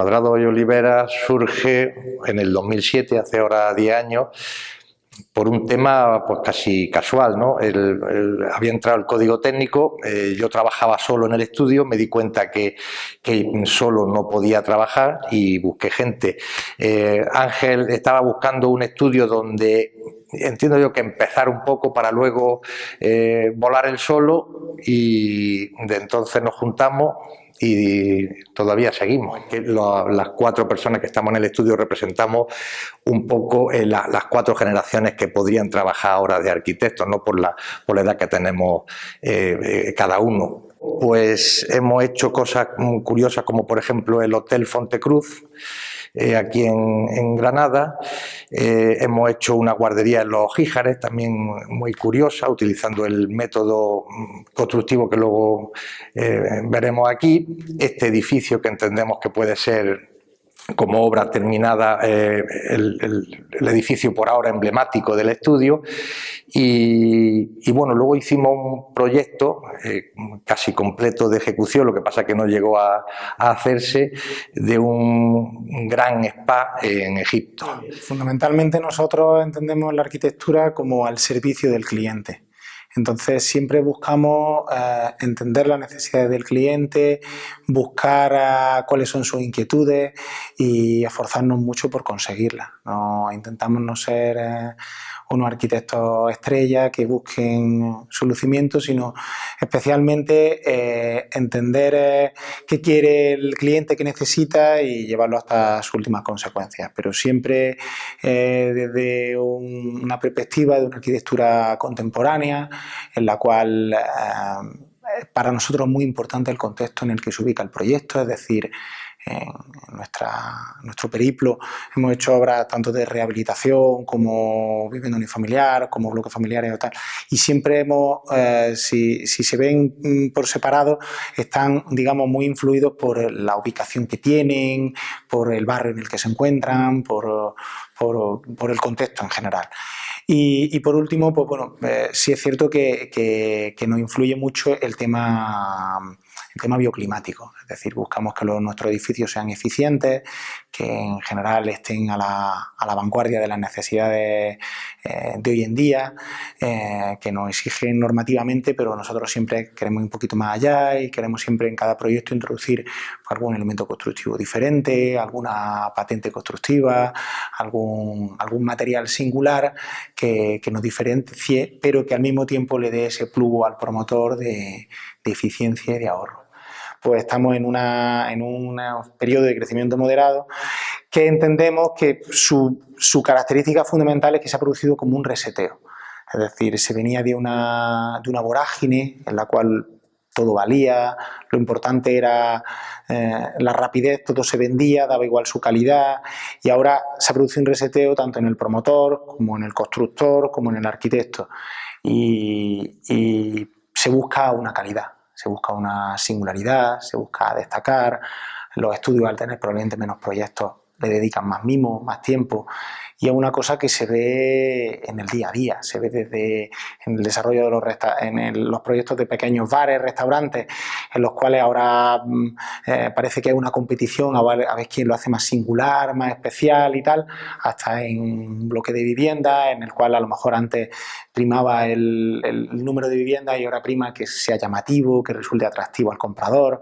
Madrado y Olivera surge en el 2007, hace ahora 10 años, por un tema pues casi casual, ¿no? Había entrado el código técnico, yo trabajaba solo en el estudio, me di cuenta que solo no podía trabajar y busqué gente. Ángel estaba buscando un estudio donde entiendo yo que empezar un poco para luego volar él solo, y de entonces nos juntamos y todavía seguimos. Las 4 personas que estamos en el estudio representamos un poco las 4 generaciones que podrían trabajar ahora de arquitectos, ¿no? por la edad que tenemos cada uno. Pues hemos hecho cosas curiosas, como por ejemplo el Hotel Fontecruz, aquí en Granada. Hemos hecho una guardería en Los Gíjares, también muy curiosa, utilizando el método constructivo que luego veremos aquí. Este edificio, que entendemos que puede ser como obra terminada el edificio por ahora emblemático del estudio, y bueno, luego hicimos un proyecto casi completo de ejecución, lo que pasa que no llegó a hacerse, de un gran spa en Egipto. Fundamentalmente nosotros entendemos la arquitectura como al servicio del cliente. Entonces siempre buscamos entender las necesidades del cliente, buscar cuáles son sus inquietudes y esforzarnos mucho por conseguirlas. Intentamos no ser unos arquitectos estrella que busquen su lucimiento, sino especialmente entender qué quiere el cliente, qué necesita, y llevarlo hasta sus últimas consecuencias, pero siempre desde una perspectiva de una arquitectura contemporánea, en la cual para nosotros es muy importante el contexto en el que se ubica el proyecto, es decir, en nuestro periplo hemos hecho obras tanto de rehabilitación como vivienda unifamiliar, como bloques familiares o tal, y siempre hemos, si se ven por separado, están, digamos, muy influidos por la ubicación que tienen, por el barrio en el que se encuentran, por el contexto en general. Y por último, pues bueno, sí es cierto que nos influye mucho el tema bioclimático, es decir, buscamos que nuestros edificios sean eficientes, que en general estén a la vanguardia de las necesidades de hoy en día, que nos exigen normativamente, pero nosotros siempre queremos ir un poquito más allá y queremos siempre en cada proyecto introducir algún elemento constructivo diferente, alguna patente constructiva, algún material singular que nos diferencie, pero que al mismo tiempo le dé ese plus al promotor de eficiencia y de ahorro. Pues estamos en un periodo de crecimiento moderado que entendemos que su característica fundamental es que se ha producido como un reseteo. Es decir, se venía de una vorágine en la cual todo valía, lo importante era la rapidez, todo se vendía, daba igual su calidad, y ahora se ha producido un reseteo tanto en el promotor como en el constructor como en el arquitecto, y se busca una calidad. Se busca una singularidad, se busca destacar. Los estudios, al tener probablemente menos proyectos, le dedican más mimo, más tiempo, y es una cosa que se ve en el día a día, se ve desde en el desarrollo de los proyectos de pequeños bares, restaurantes, en los cuales ahora parece que hay una competición a ver quién lo hace más singular, más especial y tal, hasta en un bloque de vivienda en el cual a lo mejor antes primaba el número de viviendas y ahora prima que sea llamativo, que resulte atractivo al comprador,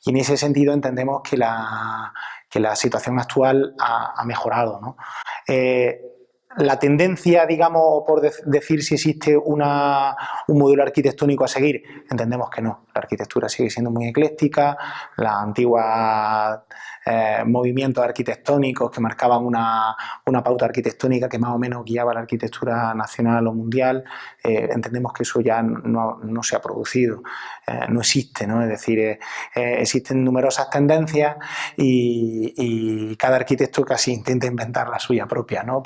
y en ese sentido entendemos que la situación actual ha mejorado, ¿no? La tendencia, digamos, por decir si existe un modelo arquitectónico a seguir, entendemos que no. La arquitectura sigue siendo muy ecléctica, las antiguas movimientos arquitectónicos que marcaban una pauta arquitectónica que más o menos guiaba la arquitectura nacional o mundial, entendemos que eso ya no se ha producido, no existe, ¿no? Es decir, existen numerosas tendencias y cada arquitecto casi intenta inventar la suya propia, ¿no?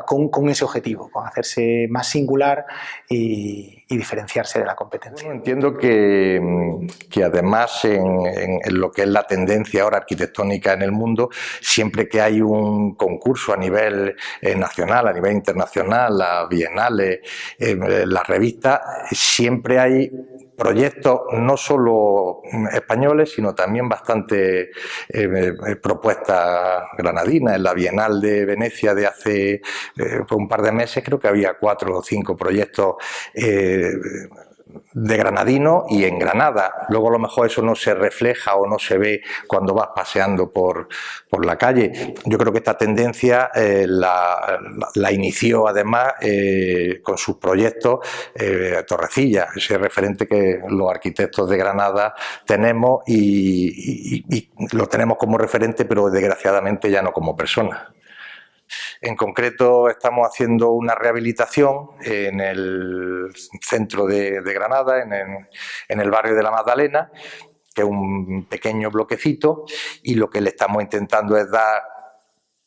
Con ese objetivo, con hacerse más singular y diferenciarse de la competencia. Bueno, entiendo que además en lo que es la tendencia ahora arquitectónica en el mundo, siempre que hay un concurso a nivel nacional, a nivel internacional, las bienales, las revistas, siempre hay proyectos no solo españoles, sino también bastante propuestas granadinas. En la Bienal de Venecia de hace un par de meses creo que había 4 o 5 proyectos de granadino y en Granada. Luego a lo mejor eso no se refleja o no se ve cuando vas paseando por la calle. Yo creo que esta tendencia la inició además con sus proyectos Torrecilla, ese referente que los arquitectos de Granada tenemos y lo tenemos como referente, pero desgraciadamente ya no como persona. En concreto estamos haciendo una rehabilitación en el centro de Granada, en el barrio de la Magdalena, que es un pequeño bloquecito, y lo que le estamos intentando es dar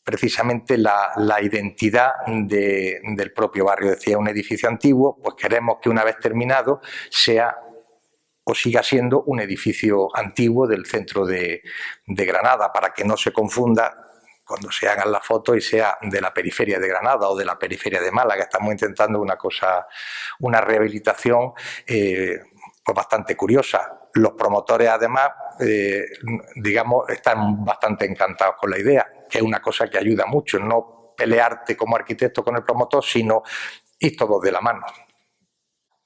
precisamente la identidad del propio barrio. Decía, un edificio antiguo, pues queremos que una vez terminado sea o siga siendo un edificio antiguo del centro de Granada, para que no se confunda cuando se hagan las fotos y sea de la periferia de Granada o de la periferia de Málaga. Estamos intentando una rehabilitación pues bastante curiosa. Los promotores además, digamos, están bastante encantados con la idea, que es una cosa que ayuda mucho, no pelearte como arquitecto con el promotor, sino ir todos de la mano.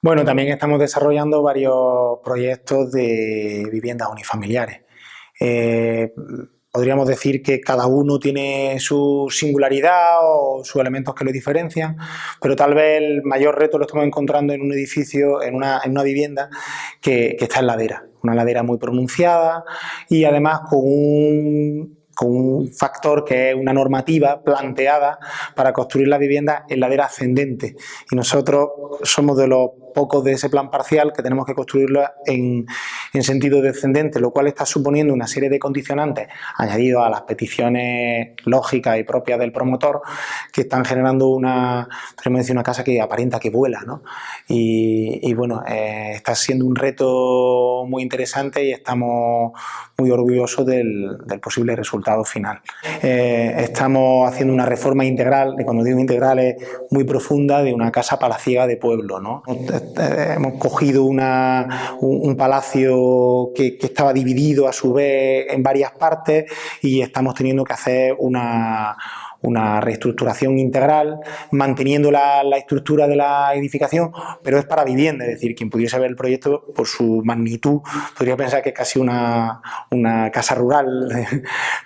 Bueno, también estamos desarrollando varios proyectos de viviendas unifamiliares. Podríamos decir que cada uno tiene su singularidad o sus elementos que lo diferencian, pero tal vez el mayor reto lo estamos encontrando en un edificio, en una vivienda que está en ladera, una ladera muy pronunciada y además con un factor que es una normativa planteada para construir la vivienda en ladera ascendente. Y nosotros somos de los pocos de ese plan parcial que tenemos que construirla en sentido descendente, lo cual está suponiendo una serie de condicionantes añadidos a las peticiones lógicas y propias del promotor que están generando una casa que aparenta que vuela, ¿no? Y bueno, está siendo un reto muy interesante y estamos muy orgullosos del posible resultado final. Estamos haciendo una reforma integral, y cuando digo integral es muy profunda, de una casa palaciega de pueblo, ¿no? Hemos cogido un palacio que estaba dividido a su vez en varias partes y estamos teniendo que hacer una reestructuración integral, manteniendo la estructura de la edificación, pero es para vivienda, es decir, quien pudiese ver el proyecto por su magnitud podría pensar que es casi una casa rural,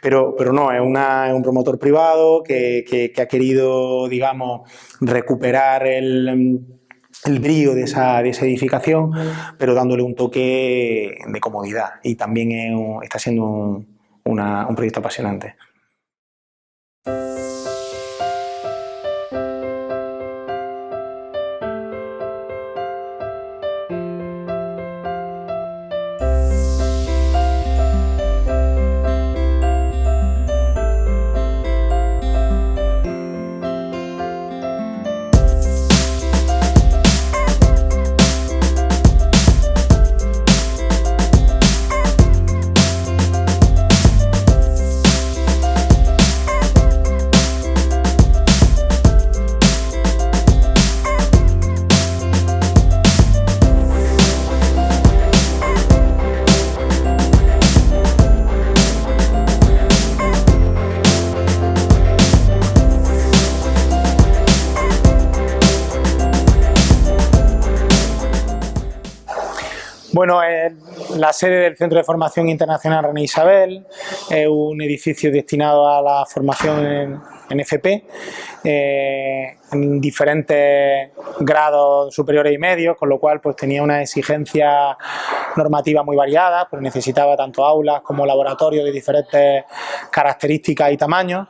pero no, es un promotor privado que ha querido, digamos, recuperar el brío de esa edificación, pero dándole un toque de comodidad, y también está siendo un proyecto apasionante. Bueno, la sede del Centro de Formación Internacional Reina Isabel es un edificio destinado a la formación en FP, en diferentes grados superiores y medios, con lo cual pues tenía una exigencia normativa muy variada, pues necesitaba tanto aulas como laboratorios de diferentes características y tamaños,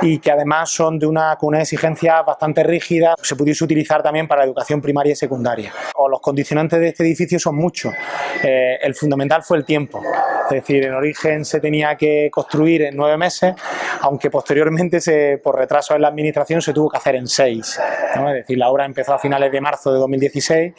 y que además son con una exigencia bastante rígida. Se pudiese utilizar también para la educación primaria y secundaria. Los condicionantes de este edificio son muchos. El fundamental fue el tiempo. decir, en origen se tenía que construir en 9 meses, aunque posteriormente por retraso en la administración se tuvo que hacer en 6, ¿no? Es decir, la obra empezó a finales de marzo de 2016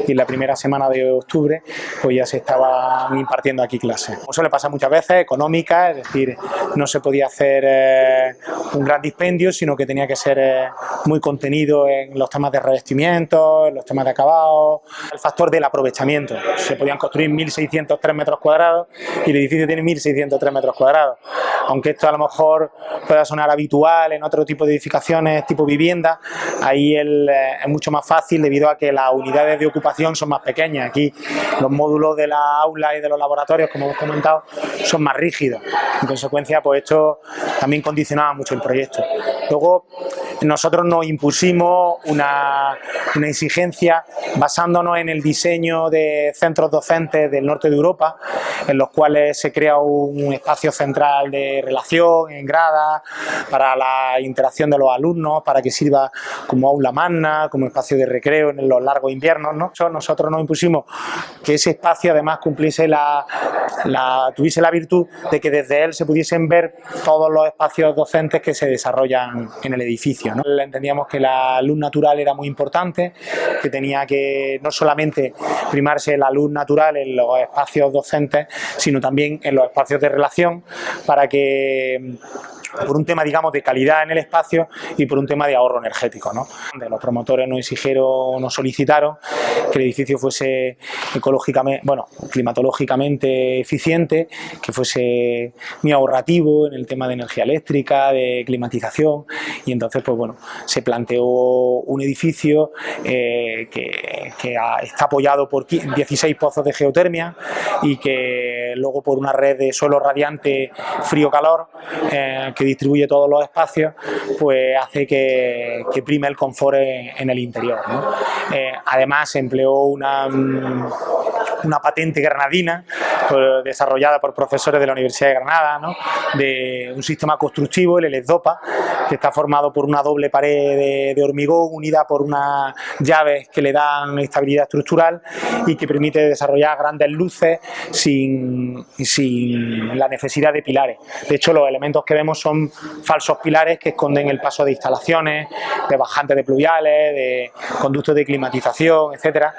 y en la primera semana de octubre pues ya se estaban impartiendo aquí clases. Como suele pasar muchas veces, económica, es decir, no se podía hacer un gran dispendio, sino que tenía que ser muy contenido en los temas de revestimiento, en los temas de acabado, el factor del aprovechamiento. Se podían construir 1.603 metros cuadrados y el edificio tiene 1.603 metros cuadrados. Aunque esto a lo mejor pueda sonar habitual en otro tipo de edificaciones tipo vivienda, ahí es mucho más fácil debido a que las unidades de ocupación son más pequeñas. Aquí los módulos de la aula y de los laboratorios, como hemos comentado, son más rígidos. En consecuencia, pues esto también condicionaba mucho el proyecto. Luego, nosotros nos impusimos una exigencia basándonos en el diseño de centros docentes del norte de Europa, en los cuales se crea un espacio central de relación en gradas para la interacción de los alumnos, para que sirva como aula magna, como espacio de recreo en los largos inviernos, ¿no? Nosotros nos impusimos que ese espacio además tuviese la virtud de que desde él se pudiesen ver todos los espacios docentes que se desarrollan en el edificio, ¿no? Entendíamos que la luz natural era muy importante, que tenía que no solamente primarse la luz natural en los espacios docentes, sino también en los espacios de relación, para que por un tema, digamos, de calidad en el espacio y por un tema de ahorro energético, ¿no? Los promotores nos solicitaron que el edificio fuese climatológicamente eficiente, que fuese muy ahorrativo en el tema de energía eléctrica, de climatización, y entonces, pues bueno, se planteó un edificio que está apoyado por 16 pozos de geotermia y que luego por una red de suelo radiante frío-calor que distribuye todos los espacios, pues hace que prime el confort en el interior, ¿no? Además se empleó una patente granadina desarrollada por profesores de la Universidad de Granada, ¿no? De un sistema constructivo, el LESDOPA, que está formado por una doble pared de hormigón unida por unas llaves que le dan estabilidad estructural y que permite desarrollar grandes luces sin la necesidad de pilares. De hecho, los elementos que vemos son falsos pilares que esconden el paso de instalaciones, de bajantes de pluviales, de conductos de climatización, etcétera.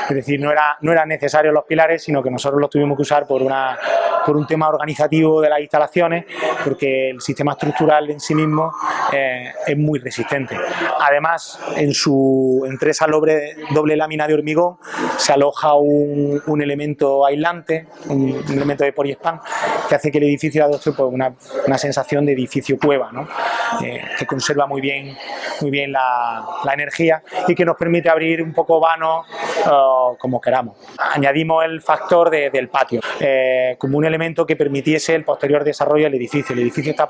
Es decir, no eran necesarios los pilares, sino que nosotros los tuvimos que usar por un tema organizativo de las instalaciones, porque el sistema estructural en sí mismo es muy resistente. Además, entre esa doble lámina de hormigón se aloja un elemento aislante, un elemento de poliespan, que hace que el edificio adopte pues, una sensación de edificio cueva, ¿no? Que conserva muy bien la energía y que nos permite abrir un poco vano como queramos. Añadimos el factor del patio como un elemento que permitiese el posterior desarrollo del edificio. El edificio está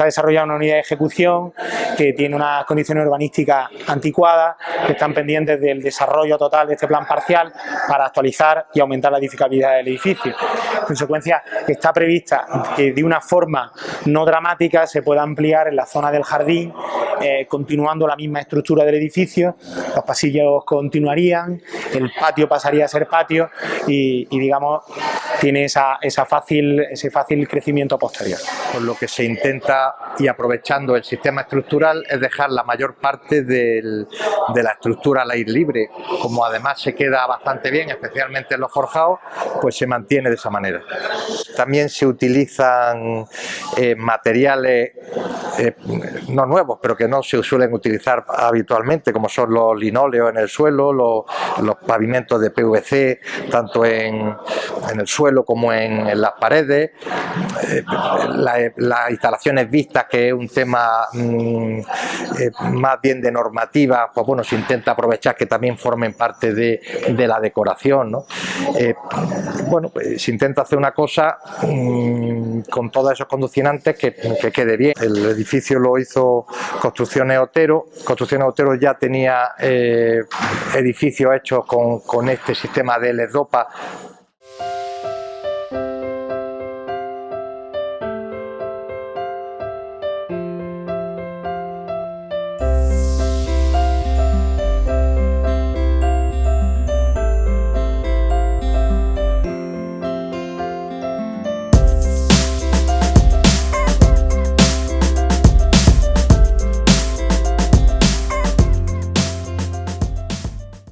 desarrollado en una unidad de ejecución que tiene unas condiciones urbanísticas anticuadas, que están pendientes del desarrollo total de este plan parcial para actualizar y aumentar la edificabilidad del edificio. En consecuencia, está prevista que de una forma no dramática se pueda ampliar en la zona del jardín, continuando la misma estructura del edificio. Los pasillos continuarían, el patio pasaría a ser patio y digamos, tiene ese fácil crecimiento posterior. Con lo que se intenta, y aprovechando el sistema estructural, es dejar la mayor parte de la estructura al aire libre. Como además se queda bastante bien, especialmente en los forjados, pues se mantiene de esa manera. También se utilizan materiales no nuevos, pero que no se suelen utilizar habitualmente, como son los linóleos en el suelo, los pavimentos de PVC, tanto en el suelo como en las paredes, las instalaciones vistas, que es un tema más bien de normativa, pues bueno, se intenta aprovechar que también formen parte de la decoración, ¿no? Bueno, pues se intenta hacer una cosa con todos esos condicionantes que quede bien. El edificio lo hizo Construcciones Otero. Construcciones Otero ya tenía edificios hechos con este sistema de LESDOPA